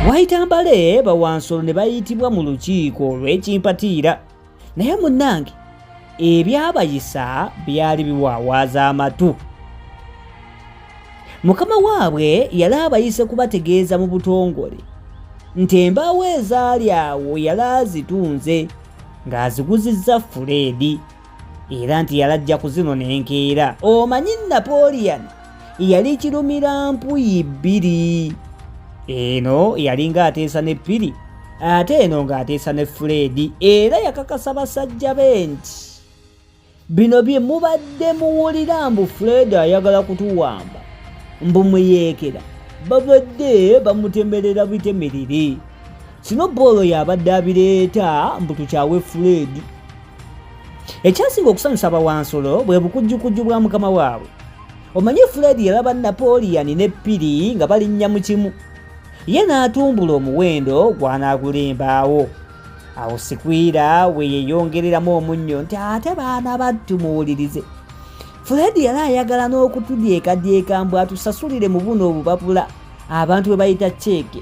Ab'Itambale Bawansolo ne bayitibwa mu lukiiko olw'ekimpatiira, naye munnange ebyabayisa byali biwaawaaza amatu. Mukama waabwe yali abayise kubategeeza mu butongole nti embaawo ezaali awo yali azitunze ng'aziguzizza Fred, era nti yalajja kuzinona enkeera. Omanyi Napoleon yali kirumira mpuyi bbiri, eno yali ng'ateesa ne ppiri, ate eno ng'ateesa ne Fred, era yakakasa basajja be nti bino bye mubadde muwulira mbu Fred ayagala kutuwamba, mbu muyeekera babadde bamutemerera bitemerere. Kino Bolo yabadde abireeta mbu tukyawe Fred. Ekyasinga okusanyusa Bawansolo bwe bukujjukujju bwa mukama waabwe. Omanyi Fred yalaba Napoleon ne ppiri nga balinnya mu kimu, ye n'atumbula omuwendo gw'anaagula embaawo. Awo Sikwira we yeeyongereramu omunnyo nti ate baana battu muwulirize, Fred yali ayagala n'okutudyekadyeka mbu atusasulire mu buno obupapula abantu bwe bayita ceeke.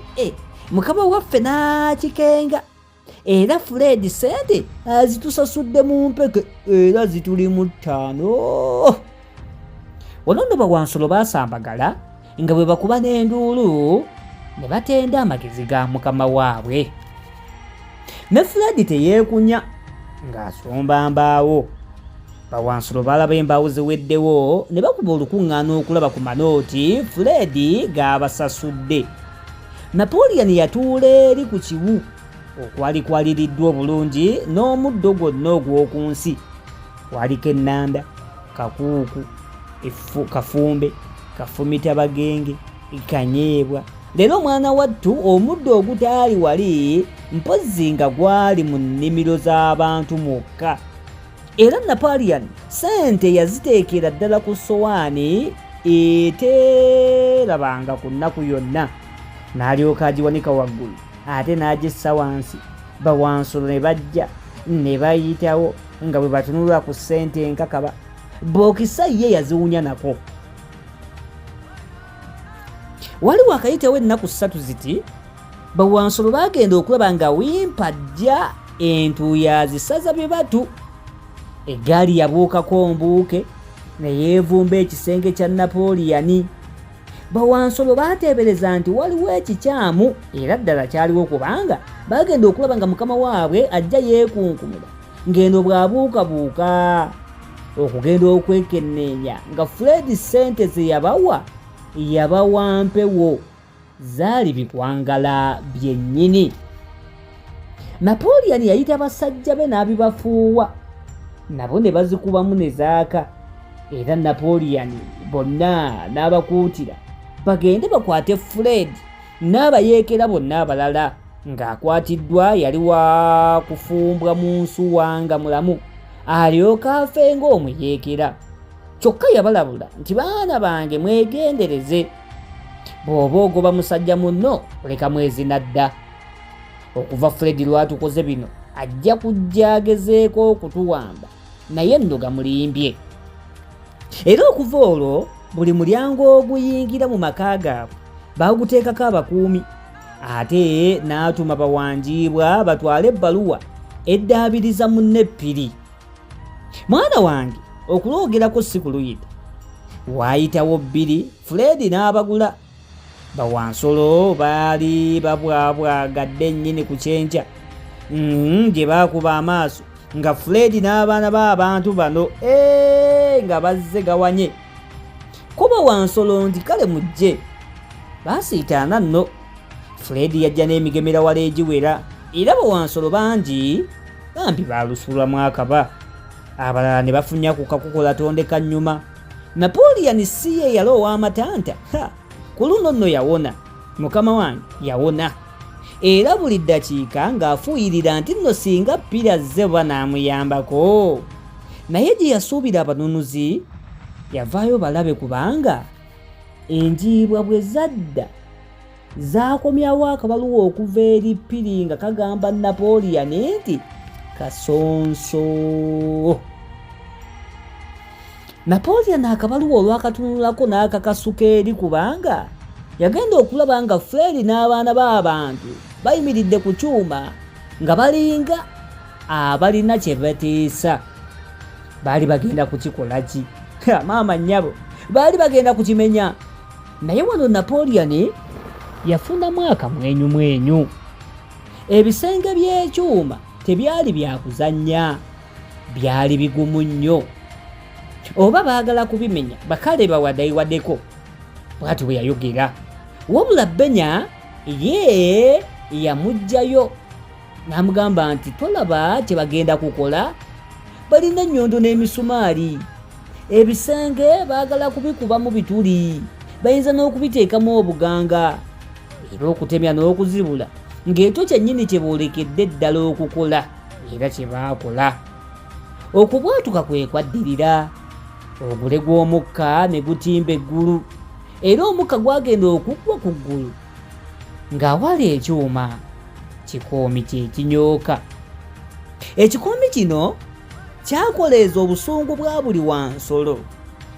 Mukama waffe n'akikenga, era Fred sente azitusasudde mu mpeke era zituli mu 5. Wano nno Bawansolo baasambagala nga bwe bakuba n'enduulu ne batenda amagezi ga mukama waabwe. Ne Fred teyeekunya ng'asomba mbaawo. Bawansolo balaba embaawo ziweddewo ne bakuba olukuŋŋaana okulaba ku manooti Fred g'abasasudde. Napoleon yatuula eri ku kiwu okwali kwaliriddwa obulungi n'omuddo gwonna ogw'oku nsi. Kwaliko ennanda, kakuuku, kafumbe, kafumitabagenge, kanyeebwa. Leero omwana wattu omuddo ogutaali wali mpozzi nga gwali mu nnimiro z'abantu mwokka. Era Napoleon sente yaziteekera ddala ku sowaani eteerabanga ku nnaku yonna, n'alyoka agiwanika waggulu ate n'agissa wansi. Bawansolo ne bajja ne bayitawo nga bwe batunula ku ssente enkakaba. Bookisa ye yaziwunya nako. Waliwo akayitewo ennaku 3 ziti Bawansolo baagenda okulaba nga wimpajja entuuyo azisaza bye batu. Eggaali yabuukako mbuuke ne yeevumba ekisenge kya Napoleon. Bawansolo baateebereza nti waliwo ekikyamu era ddala kyaliwo, kubanga baagenda okulaba nga mukama waabwe ajja yeekunkumula ng'eno bw'abuukabuuka okugenda okwekenneenya nga Fred sente ze yabawa yabawa mpewo, zaali bikwangala byennyini. Napoleon yayita basajja be n'abibafuuwa, nabo ne bazikubamu ne zaaka, era Napoleon bonna n'abakuutira bagende bakwate Fred n'abayeekera bonna abalala ng'akwatiddwa yali wa kufumbwa mu nsuwa nga mulamu, alyoka afe ng'omuyeekera. Kyokka yabalabula nti baana bange mwegendereze, bw'oba ogoba musajja munno leka mwezi nadda. Okuva Fred lwatukoze bino ajja kujja agezeeko okutuwamba, naye nno gamulimbye. Era okuva olwo buli mulyango oguyingira mu maka gaabwe baaguteekako abakuumi, ate n'atuma bawanjiibwa batwale ebbaluwa eddaabiriza munne ppiri. Mwana wange okuloogerako si kuluyita, waayitawo bbiri Fred n'abagula. Bawansolo baali babwabwagadde nnyini ku kyenkya gye baakuba amaaso nga Fred n'abaana b'abantu bano nga bazze gawanye. Ko Bawansolo nti kale mujje. Baasiitaana nno. Fred yajja n'emigemera wala egiwera, era Bawansolo bangi bambi baalusulwamu akaba, abalala ne bafunya ku kakukola tondeka nnyuma. Napoleon si ye yali ow'amatanta, ku luno nno yawona, mukama wange yawona. Era buli ddakiika ng'afuuyirira nti nno singa ppira ze banaamuyambako. Naye gye yasuubira abanunuzi yavaayo balabe, kubanga enjiibwa bwe zadda zaakomyawo akabaluwa okuva eri ppiri nga kagamba Napoleon nti kasonso. Napoleon akabaluwa olwakatunulako n'akakasuka eri, kubanga yagenda okulaba nga Fred n'abaana b'abantu bayimiridde ku kyuma nga balinga abalina kye bateesa. Baali bagenda kukikola ki? Maama nnyabo baali bagenda kukimenya. Naye wano Napoleon yafunamu akamwenyumwenyu. Ebisenge by'ekyuma tebyali byakuzannya, byali bigumu nnyo. Oba baagala kubimenya bakale bawadayiwaddeko. Bw'ati bwe yayogera. Wabula Benya ye yamuggyayo n'amugamba nti tolaba kye bagenda kukola? Balina ennyondo n'emisumaali. Ebisenge baagala kubikuba mu bituli, bayinza n'okubiteekamu obuganga era okutemya n'okuzibula ng'ekyo kyennyini kye boolekedde eddala okukola era kye baakola. Okubwatuka kwe kwaddirira. Ogule gw'omukka ne gutimba eggulu era omukka gwagenda okuggwa ku ggulu ng'awala ekyuma. Kikoomi kye kinyooka. Ekikoomi kino kyakoleeza obusungu bwa buli Wansolo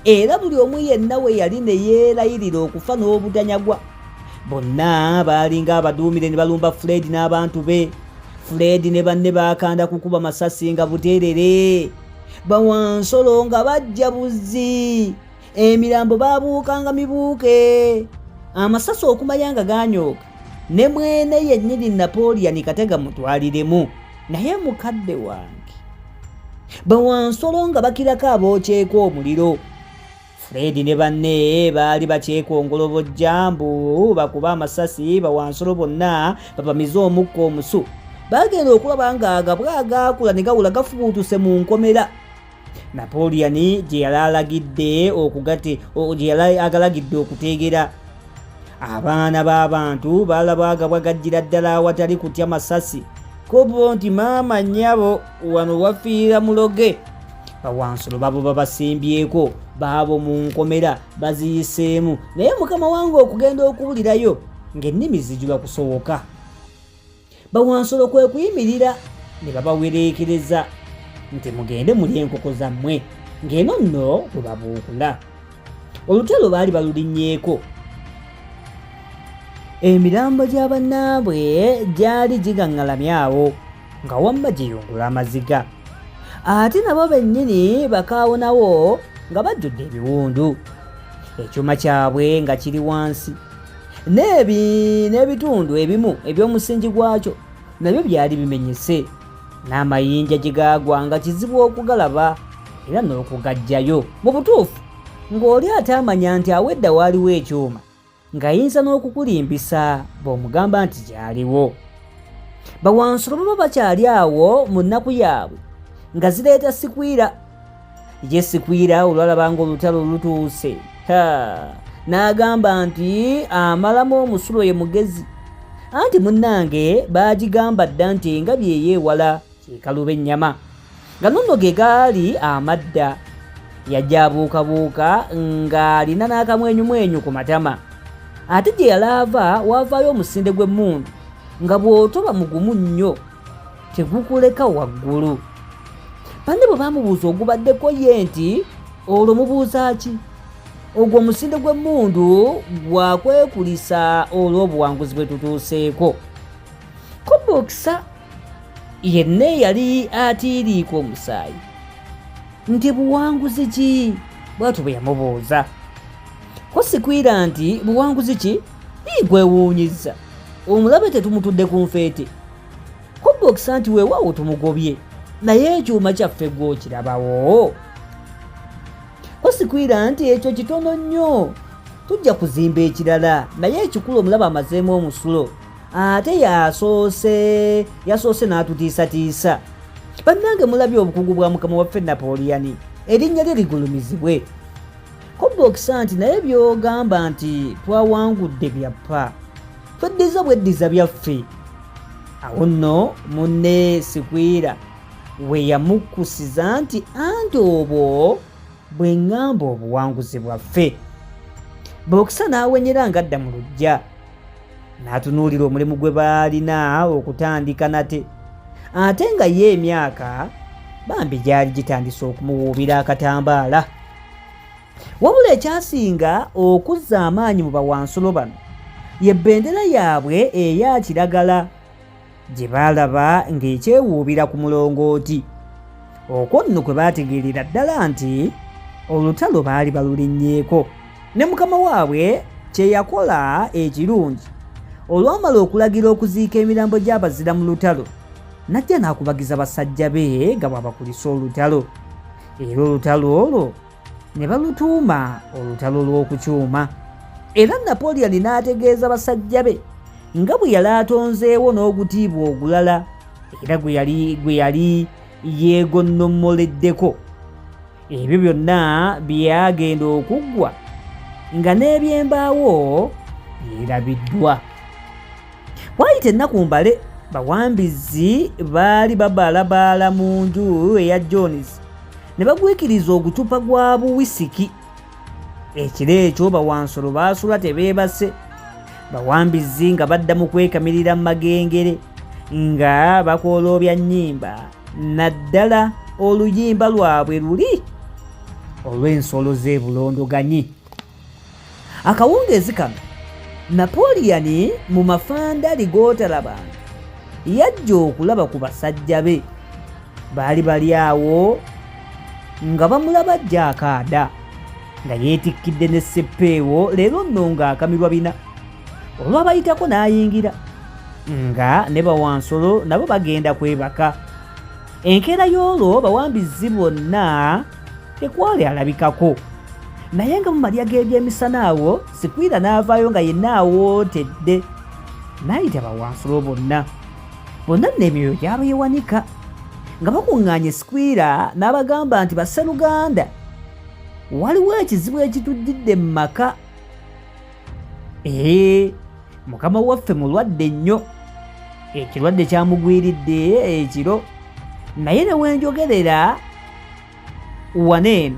era buli omu yenna we yali ne yeerayirira okufa n'obutanyagwa. Bonna baalinga abaduumire ne balumba Fred n'abantu be. Fred ne banne baakanda kukuba masasi nga buteerere. Bawansolo nga bajja buzzi. Emirambo baabuukanga mibuuke. Amasasi okumanya nga ganyooka. Ne mwene yennyini Napoleon katega mutwaliremu. Naye mukadde wange Bawansolo nga bakirako abookyeko omuliro. Fred ne banne baali bakyekongolobojja mbu bakuba amasasi. Bawansolo bonna babamize omukka omusu. Bagenda okulaba ng'aga bwagaakula ne gawula gafubuutuse mu nkomera. Napoleon gye yali agalagidde okuteegera. Abaana b'abantu baalaba agabwa gajjira ddala awatali kutya masasi. Kobo nti maama nnyabo wano wafiira muloge. Bawansolo babo babasimbyeko, baabo mu nkomera baziyiseemu. Naye mukama wange okugenda okuwulirayo ng'ennimi zijula kusowoka. Bawansolo kwe kuyimirira ne babawereekereza nti mugende muli enkoko zammwe ng'eno nno bwe babuukula. Olutalo baali balulinnyeeko. Emirambo gya bannaabwe gyali gigaŋŋalamye awo nga wamma giyungula amaziga. Ate nabo bennyini bakaawonawo nga bajjudde ebiwundu. Ekyuma kyabwe nga kiri wansi. N'ebitundu ebimu eby'omusingi gwakyo nabyo byali bimenyese. N'amayinja gye gaagwa nga kizibu okugalaba era n'okugajjayo. Mu butuufu ng'oli ataamanya nti awedda waaliwo ekyuma ng'ayinza n'okukulimbisa bw'omugamba nti gyaliwo. Bawansolo baba bakyali awo mu nnaku yaabwe nga zireeta Sikwira. Ye Sikwira olwalaba ng'olutalo lutuuse n'agamba nti amalamu omusulo ye mugezi. Anti munnange baagigamba dda nti nga byeyeewala kyekaluba ennyama nga nonno ge gaali amadda. Yajja abuukabuuka ng'alina n'akamwenyumwenyu ku matama. Ate gye yalaava waavaayo omusinde gw'emmundu nga bw'otoba mugumu nnyo tegukuleka waggulu. Banne bwe baamubuuza ogubaddeko ye nti olwo mubuuza ki? Ogwo omusinde gw'emmundu gwakwekulisa olw'obuwanguzi bwe tutuuseeko. Kobokisa yenna yali atiiriika omusaayi nti buwanguzi ki? Bw'atyo bwe yamubuuza. Ko Sikwira nti buwanguzi ki? Gwewuunyiza omulabe tetumutudde ku nfeete. Kobokisa nti weewaawo tumugobye naye ekyuma kyaffe gw'okirabawo. Ko Sikwira nti ekyo kitono nnyo, tujja kuzimba ekirala naye ekikulu omulaba amazeemu omusulo. Ate yasoose n'atutiisatiisa. Bannange mulabye obukugu bwa mukama waffe Napoleon, erinnya lye ligulumizibwe. Kobokisa nti naye by'ogamba nti twawangudde byappa, tweddiza bweddiza byaffe. Awo nno munne Sikwira we yamukkusiza nti anti obwo bwe ŋŋamba obuwanguzi bwaffe. Bokisa n'awenyera ng'adda mu luggya n'atunuulira omulimu gwe baalina okutandika nate. Ate nga ye emyaka bambi gyali gitandise okumuwuubira akatambaala. Wabula ekyasinga okuzza amaanyi mu Bawansolo bano ye bendera yaabwe eya kiragala gye baalaba ng'ekyewuubira ku mulongooti. Okwo nno kwe baategeerera ddala nti olutalo baali balulinnyeeko. Ne mukama waabwe kye yakola ekirungi, olwamala okulagira okuziika emirambo gy'abazira mu lutalo, najja n'akubagiza basajja be nga bw'abakulisa olutalo. Era olutalo olwo ne balutuuma olutalo lw'okukyuma. Era Napoleon n'ategeeza basajja be nga bwe yali atonzeewo n'ogutiibwa ogulala era gwe yali yeegonnomoleddeko. Ebyo byonna byagenda okuggwa nga n'ebyembaawo byerabiddwa. Bwayita ennaku mbale, bawambizi baali babaalabaala mu nju eya Jones ne bagwikiriza ogucupa gwa buwisiki. Ekiro ekyo Bawansolo baasula tebeebase, bawambizi nga badda mu kwekamirira mu magengere nga bakooloobya nnyimba, naddala oluyimba lwabwe luli olw'ensolo z'ebulondoganyi. Akawungeezi kano Napoleon mu mafandali g'otalabanga yajja okulaba ku basajja be. Baali bali awo nga bamulaba ajja akaada nga yeetikkidde ne seppeewo, leero nno ng'akamirwa bina. Olwabayitako n'ayingira nga ne Bawansolo nabo bagenda kwebaka. Enkeera y'olwo bawambizi bonna tekwali alabikako, naye nga mu malya g'ebyemisana awo Sikwira n'avaayo nga yenna awootedde. N'ayita Bawansolo bonna n'emyoyo gyabwe yewanika nga bakuŋŋaanye. Sikwira n'abagamba nti basseruganda, waliwo ekizibu ekitujjidde mu maka. Mukama waffe mulwadde nnyo, ekirwadde kyamugwiridde ekiro, naye ne wenjogerera waneeno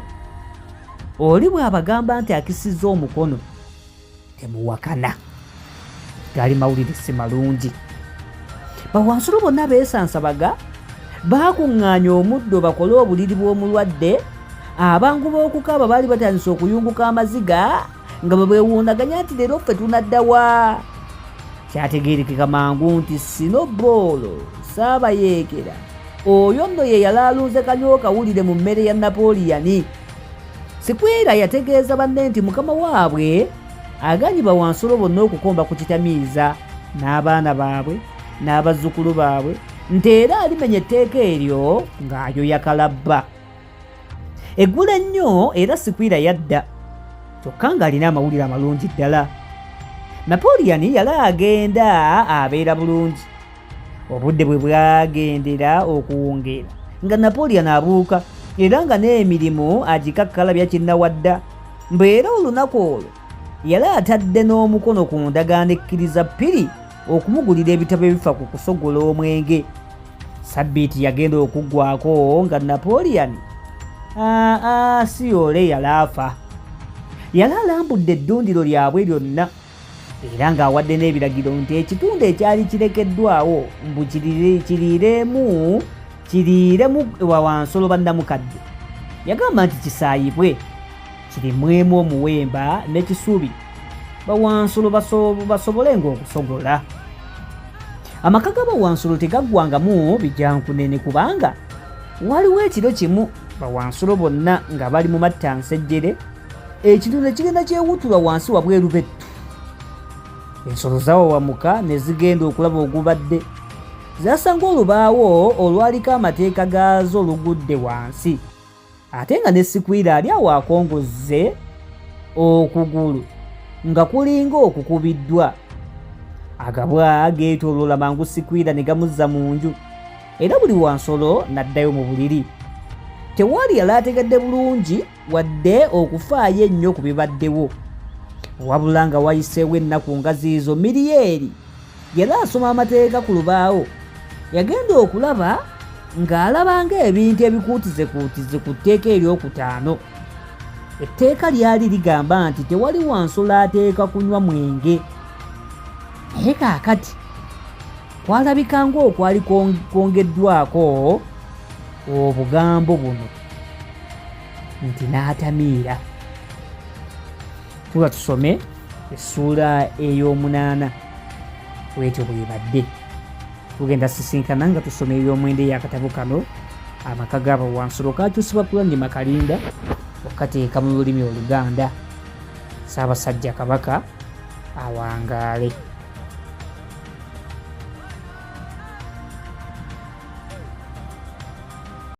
oli bw'abagamba nti akisizza omukono temuwakana. Gali mawulire si malungi. Bawansolo bonna beesansabaga, baakuŋŋaanya omuddo bakole obuliri bw'omulwadde. Abangu b'okukaaba baali batandise okuyunguka amaziga nga bwebeewundaganya nti leero ffe tunaddawa. Kyategeerekeka mangu nti Sinoboolo Saabayeekera oyo nno ye yali alunze kanyo kawulire mu mmere ya Napoleon. Sikwira yategeeza banne nti mukama waabwe aganye Bawansolo bonna okukomba ku kitamiiza n'abaana baabwe n'abazzukulu baabwe, nti era alimenya etteeka eryo ng'ayoya kalabba. Eggula ennyo era Sikwira yadda, kyokka ng'alina amawulire amalungi ddala. Napoleon yali agenda abeera bulungi. Obudde bwe bwagendera okuwungeera nga Napoleon abuuka era nga n'emirimu agikakkalabya kinnawadda. Mbeera olunaku olwo yali atadde n'omukono ku ndagaano ekkiriza Piri okumugulira ebitabo ebifa ku kusogola omwenge. Sabbiiti yagenda okuggwako nga Napoleon si ole yali afa. Yali alambudde eddundiro lyabwe lyonna era ng'awadde n'ebiragiro nti ekitundu ekyali kirekeddwawo mbu kiriiremu Bawansolo bannamukadde. Yagamba nti kisaayibwe kirimwemu omuwemba n'ekisubi Bawansolo basobolenga okusogola. Amaka ga Bawansolo tegaggwangamu bijankunene kubanga waliwo ekiro kimu Bawansolo bonna nga bali mu mattansejjere, ekitundu ne kigenda kyewutulwa wansi wabweru bettu. Ensolo zawawamuka ne zigenda okulaba ogubadde. Zasanga olubaawo olwaliko amateeka gaazo lugudde wansi, ate nga ne Sikwira ali awo akongozze okugulu nga kulinga okukubiddwa. Agabwa geetooloola mangu Sikwira ne gamuzza mu nju, era buli Wansolo n'addayo mu buliri. Tewaali yali ategedde bulungi wadde okufaayo ennyo ku bibaddewo, wabula nga wayiseewo ennaku nga ziizo Miriyeri yali asoma amateeka ku lubaawo. Yagenda okulaba ng'alaba ng'ebintu ebikuutize ku tteeka eryokutaano. Etteeka lyali ligamba nti tewali Wansolo ateeka kunywa mwenge. Naye kaakati kwalabika ng'okwali kwongeddwako obugambo buno nti n'atamiira. Tuba tusome essuula ey'omunaana bwetyo bwebadde. Tugenda sisinkana nga tusoma eby'omwenda ey'akatabo kano. Amaka ga Bawansolo kakyusibwa Kulwanima Kalinda okateeka mu lulimi Oluganda. Ssaabasajja Kabaka awangaale.